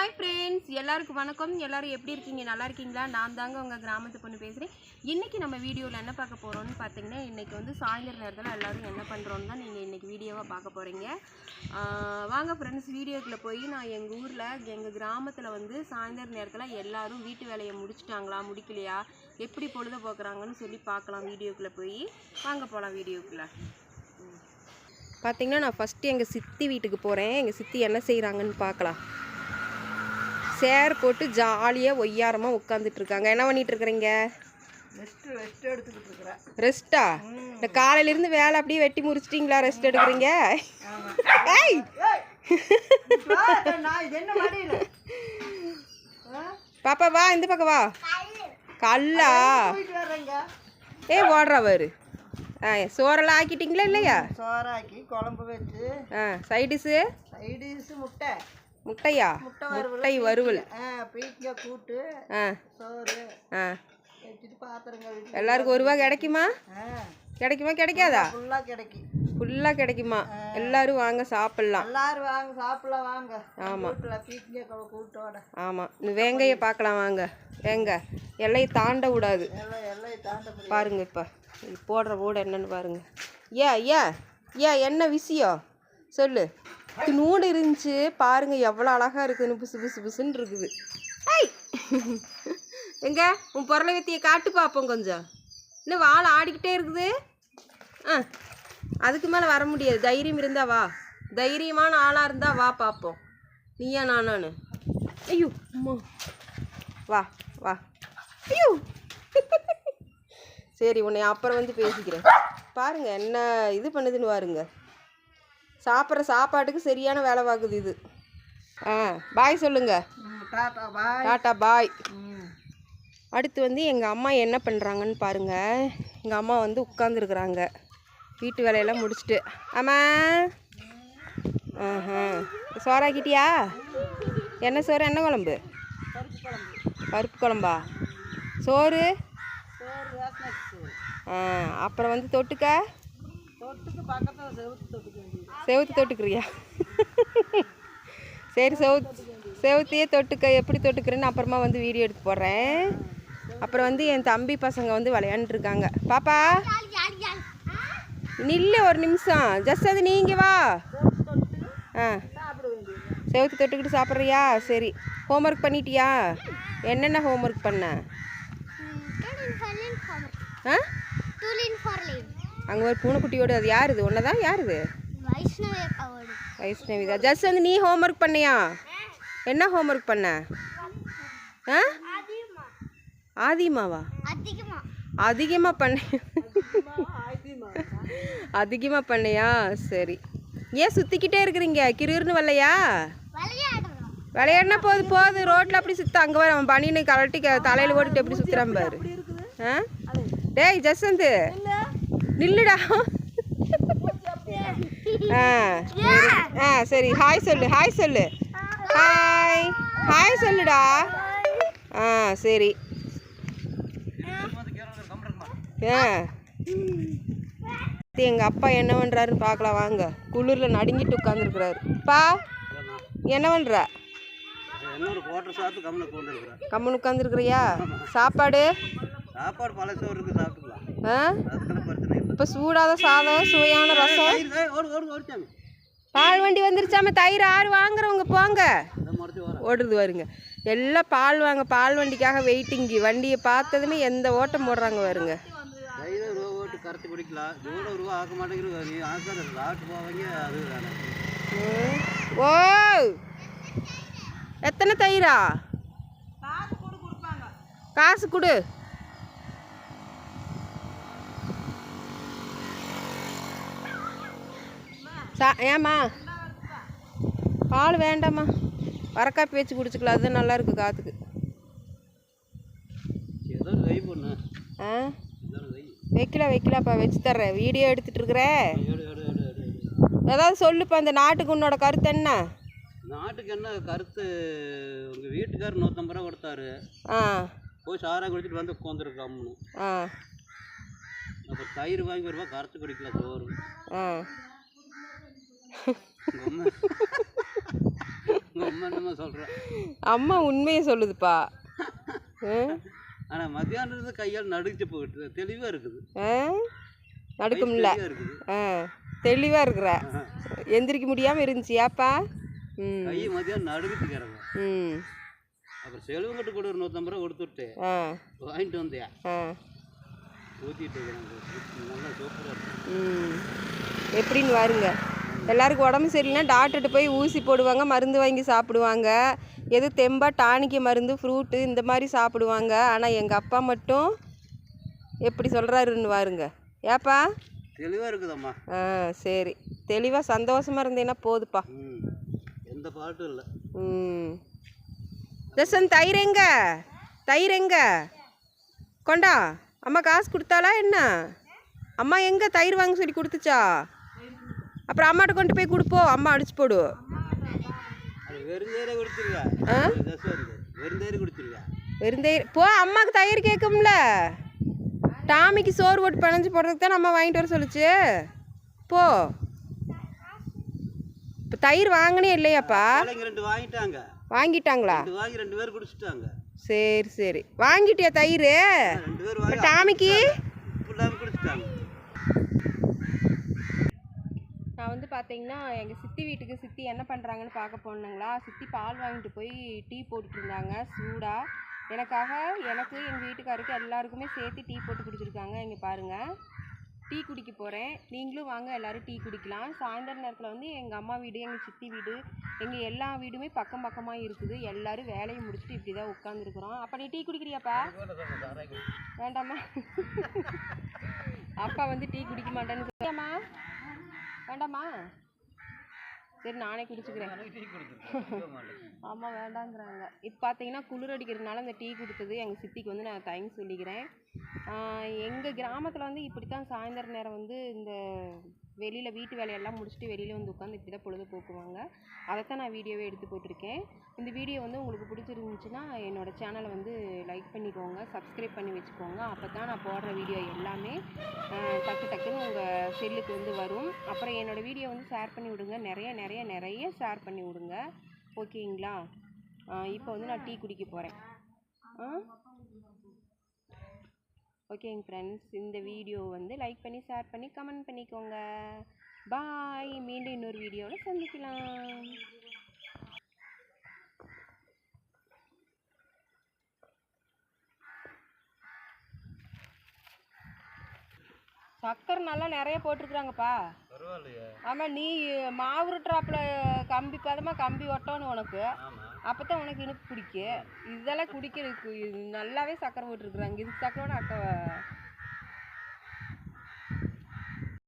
Hi friends, எல்லாருக்கும் வணக்கம். எல்லாரும் எப்படி இருக்கீங்க? நல்லா இருக்கீங்களா? நான் தாங்க உங்கள் கிராமத்து பொண்ணு பேசுகிறேன். இன்றைக்கி நம்ம வீடியோவில் என்ன பார்க்க போகிறோம்னு பார்த்தீங்கன்னா, இன்றைக்கி வந்து சாயந்தர நேரத்தில் எல்லோரும் என்ன பண்ணுறோன்னு தான் நீங்கள் இன்றைக்கி வீடியோவாக பார்க்க போகிறீங்க. வாங்க ஃப்ரெண்ட்ஸ், வீடியோக்குள்ளே போய் நான் எங்கள் ஊரில் எங்கள் கிராமத்தில் வந்து சாயந்தர நேரத்தில் எல்லோரும் வீட்டு வேலையை முடிச்சிட்டாங்களா முடிக்கலையா எப்படி பொழுத போக்குறாங்கன்னு சொல்லி பார்க்கலாம். வீடியோக்குள்ளே போய் வாங்க போகலாம். வீடியோக்குள்ளே பார்த்தீங்கன்னா நான் ஃபஸ்ட்டு எங்கள் சித்தி வீட்டுக்கு போகிறேன். எங்கள் சித்தி என்ன செய்கிறாங்கன்னு பார்க்கலாம். சேர் போட்டு ஜாலியாக ஒய்யாரமாக உட்காந்துட்ருக்காங்க. என்ன பண்ணிகிட்ருக்குறீங்க? ரெஸ்ட் எடுத்துக்கிட்டு இருக்கிறேன். ரெஸ்ட்டா? இந்த காலையிலேருந்து வேலை அப்படியே வெட்டி முடிச்சிட்டிங்களா? ரெஸ்ட் எடுக்கிறீங்க? ஏய் பாப்பா வா, இந்த பக்கம் வா. கல்லா? ஓடுறவர். சோறெல்லாம் ஆக்கிட்டிங்களா இல்லையா? சோறாக்கி குழம்பு வச்சு சைடிஸு முட்டை முட்டையா? முட்டை வறுவல், பீக்கங்காய் கூட்டு, சோறு வச்சுட்டு பாத்திரங்கள் எல்லாருக்கும் ஒரு ரூபா கிடைக்குமா? கிடைக்குமா கிடைக்காதா? ஃபுல்லாக கிடைக்குமா? எல்லாரும் வாங்க சாப்பிட்லாம். எல்லாரும் வாங்க சாப்பிடலாம் வாங்க. ஆமாம் பீக்கங்காய் கூட்டோட. ஆமாம், இந்த வேங்கையை பார்க்கலாம் வாங்க. வேங்க எல்லையை தாண்ட விடாது. எல்லையை தாண்ட பாருங்க. இப்போ போடுற ஓடு என்னன்னு பாருங்க. என்ன விஷயம் சொல்லு. நூடு இருந்துச்சு பாருங்க, எவ்வளோ அழகாக இருக்குதுன்னு. புசு புசு புசுன்னு இருக்குது. ஐய் எங்க உன் பொருளை வித்தியை காட்டு பார்ப்போம் கொஞ்சம். இன்னும் வாழை ஆடிக்கிட்டே இருக்குது. அதுக்கு மேலே வர முடியாது. தைரியம் இருந்தா வா. தைரியமான ஆளாக இருந்தா வா பார்ப்போம். நீயா நானு? ஐயோ அம்மா, வா வா. ஐயோ சரி, உன்னை அப்புறம் வந்து பேசிக்கிறேன். பாருங்க என்ன இது பண்ணுதுன்னு பாருங்க. சாப்பிட்ற சாப்பாட்டுக்கு சரியான வேலை பார்க்குது இது. பாய் சொல்லுங்க. டாட்டா பாய். அடுத்து வந்து எங்கள் அம்மா என்ன பண்ணுறாங்கன்னு பாருங்கள். எங்கள் அம்மா வந்து உட்காந்துருக்குறாங்க வீட்டு வேலையெல்லாம் முடிச்சுட்டு. ஆமாம், சோறாக்கிட்டியா? என்ன சோறு? என்ன குழம்பு? பருப்பு குழம்பா? சோறு அப்புறம் வந்து தொட்டுக்க செவுத்து தொட்டுக்கிறியா? சரி, செவுத்தையே தொட்டுக்க. எப்படி தொட்டுக்கிறேன்னு அப்புறமா வந்து வீடியோ எடுத்து போடுறேன். அப்புறம் வந்து என் தம்பி பசங்க வந்து விளையாண்டுருக்காங்க. பாப்பா நில்லு ஒரு நிமிஷம். ஜஸ்ட் அது நீங்கள் வா. செவுத்து தொட்டுக்கிட்டு சாப்பிட்றியா? சரி, ஹோம்ஒர்க் பண்ணிட்டியா? என்னென்ன ஹோம்ஒர்க் பண்ண? அங்கே ஒரு பூனைக்குட்டியோடு. அது யாருது? ஒன்னதான் யாருது? வைஷ்ணவிதா. ஜஸ்ட் வந்து நீ ஹோம்ஒர்க் பண்ணியா? என்ன ஹோம்ஒர்க் பண்ண? ஆதிமாவா? அதிகமாக பண்ண. அதிகமாக பண்ணியா? சரி. ஏன் சுற்றிக்கிட்டே இருக்கிறீங்க? கிருன்னு வரலையா? விளையாடினா போது ரோட்டில் அப்படி சுற்ற. அங்கே வர அவன் பனின்னு கலட்டி தலையில் ஓடிட்டு எப்படி சுற்றுறான் பாரு. டேய் ஜஸ்வந்த் நில்லுடா. சரி, ஹாய் சொல்லு. ஹாய் சொல்லு. ஹாய் சொல்லுடா. சரி. எங்கள் அப்பா என்ன பண்ணுறாருன்னு பார்க்கலாம் வாங்க. குளிரில் நடுங்கிட்டு உட்காந்துருக்குறாரு. பா என்ன பண்ணுற? கம்முன்னு உட்காந்துருக்குறியா? சாப்பாடு இப்போ சூடாத சாதம், சுவையான ரசம், பால் வண்டி வந்துருச்சாம. தயிர் ஆறு வாங்குறவங்க போங்க. ஓடுறது வருங்க. எல்லாம் பால் வாங்க, பால் வண்டிக்காக வெயிட்டிங்கு. வண்டியை பார்த்ததுமே எந்த ஓட்டம் போடுறாங்க வருங்க. ஓ எத்தனை தயிரா? காசு கொடு. ஏம்மா பால் வேண்டாம்மா, வரக்காப்பி வச்சு குடிச்சிக்கலாம். அதுதான் நல்லா இருக்கு காற்றுக்கு. வைக்கலாப்பா, வச்சு தர்றேன். வீடியோ எடுத்துட்டு இருக்கிற. ஏதாவது சொல்லுப்பா. இந்த நாட்டுக்கு உன்னோட கருத்து என்ன? நாட்டுக்கு என்ன கருத்து? உங்கள் வீட்டுக்காரர் 150 ரூபா கொடுத்தாரு. போய் சாரா குடிச்சிட்டு வந்து உட்காந்துருக்காமனு. அப்போ தயிர் வாங்கி ஒரு ரூபா கரைச்சி குடிக்கலாம். சோறு உங்கள் அம்மா என்னம்மா சொல்கிறேன்? அம்மா உண்மையை சொல்லுதுப்பா. ஆனால் மத்தியானது கையால் நடுச்சு போயிட்டு தெளிவாக இருக்குது. நடுக்கும்ல இருக்குது. தெளிவாக இருக்கிற. எந்திரிக்க முடியாமல் இருந்துச்சியாப்பா? கை மதியானம் நடுக்குறேங்க. அப்புறம் செலவுங்கிட்ட கூட ஒரு 150 ரூபா கொடுத்துட்டு வாங்கிட்டு வந்தியா ஊற்றிட்டு நல்லா சூப்பராக இருக்கும். எப்படின்னு பாருங்க. எல்லாருக்கும் உடம்பு சரியில்லைனா டாக்டர்கிட்ட போய் ஊசி போடுவாங்க, மருந்து வாங்கி சாப்பிடுவாங்க. எது தெம்பா டானிக்கு மருந்து ஃப்ரூட்டு இந்த மாதிரி சாப்பிடுவாங்க. ஆனால் எங்கள் அப்பா மட்டும் எப்படி சொல்கிறாருன்னு பாருங்க. ஏப்பா தெளிவாக இருக்குதம்மா. சரி, தெளிவாக சந்தோஷமாக இருந்தேன்னா போதுப்பா. எந்த பாட்டும் இல்லை. தர்ஷன் தயிர் எங்க? தயிர் எங்க? கொண்டா. அம்மா காசு கொடுத்தாளா என்ன? அம்மா எங்கே தயிர் வாங்க சொல்லி கொடுத்துச்சா? அப்புறம் அம்மாட்ட கொண்டு போய் கொடுப்போம், அம்மா அடிச்சு போடு. வெறுந்தயிர் போ. அம்மாவுக்கு தயிர் கேட்கும்ல. டாமிக்கு சோறு போட்டு பிணைஞ்சு போடுறதுக்கு தான் நம்ம வாங்கிட்டு வர சொல்லிச்சு. போ. இப்போ தயிர் வாங்கினே இல்லையாப்பா? வாங்கிட்டாங்க. வாங்கிட்டாங்களா? வாங்கி 2 பேர் குடிச்சிட்டாங்க. சரி சரி, வாங்கிட்டியா தயிர்? டாமிக்கு குடிச்சிட்டாங்க. நான் வந்து பார்த்தீங்கன்னா எங்கள் சித்தி வீட்டுக்கு சித்தி என்ன பண்ணுறாங்கன்னு பார்க்க போனாங்களா. சித்தி பால் வாங்கிட்டு போய் டீ போட்டுட்டு இருந்தாங்க சூடாக. எனக்காக, எனக்கு, எங்கள் வீட்டுக்காருக்கு எல்லாருக்குமே சேர்த்து டீ போட்டு குடிச்சிருக்காங்க. இங்கே பாருங்கள், டீ குடிக்க போகிறேன். நீங்களும் வாங்க எல்லோரும் டீ குடிக்கலாம். சாயந்தர நேரத்தில் வந்து எங்கள் அம்மா வீடு, எங்கள் சித்தி வீடு, எங்கள் எல்லா வீடுமே பக்கம் பக்கமாக இருக்குது. எல்லோரும் வேலையை முடிச்சுட்டு இப்படி தான் உட்காந்துருக்குறோம். அப்போ நீ டீ குடிக்கிறியாப்பா? வேண்டாமா? அப்பா வந்து டீ குடிக்க மாட்டேன்னு சொல்லியாம்மா? வேண்டாமா? சரி, நானே குடிச்சுக்கிறேன். ஆமாம், வேண்டாங்கிறாங்க. இப்போ பார்த்தீங்கன்னா குளிர் அடிக்கிறதுனால இந்த டீ கொடுத்தது எங்கள் சித்திக்கு வந்து நான் தேங்க்ஸ் சொல்லிக்கிறேன். எங்கள் கிராமத்தில் வந்து இப்படி தான் சாயந்தர நேரம் வந்து இந்த வெளியில் வீட்டு வேலையெல்லாம் முடிச்சுட்டு வெளியில் வந்து உட்காந்து இப்படி தான் பொழுது போக்குவாங்க. அதைத்தான் நான் வீடியோவே எடுத்து போட்டிருக்கேன். இந்த வீடியோ வந்து உங்களுக்கு பிடிச்சிருந்துச்சுன்னா என்னோடய சேனலை வந்து லைக் பண்ணிக்கோங்க, சப்ஸ்கிரைப் பண்ணி வச்சுக்கோங்க. அப்போ தான் நான் போடுற வீடியோ எல்லாமே டக்கு டக்குன்னு உங்கள் செல்லுக்கு வந்து வரும். அப்புறம் என்னோடய வீடியோ வந்து ஷேர் பண்ணி விடுங்க, நிறைய நிறைய நிறைய ஷேர் பண்ணி விடுங்க. ஓகேங்களா? இப்போ வந்து நான் டீ குடிக்க போகிறேன். ஓகேங்க ஃப்ரெண்ட்ஸ், இந்த வீடியோ வந்து லைக் பண்ணி ஷேர் பண்ணி கமெண்ட் பண்ணிக்கோங்க. பாய். மீண்டும் இன்னொரு வீடியோவில் சந்திக்கலாம். சக்கரை நல்லா நிறைய போட்டிருக்குறாங்கப்பா. ஆமாம், நீ மாவு ட்ராப்பில் கம்பி பதமாக கம்பி ஒட்டணும் உனக்கு. அப்போ தான் உனக்கு இனிப்பு பிடிக்கும். இதெல்லாம் குடிக்கிறதுக்கு நல்லாவே சக்கரை போட்டிருக்குறாங்க. இதுக்கு சக்கரோட அக்கா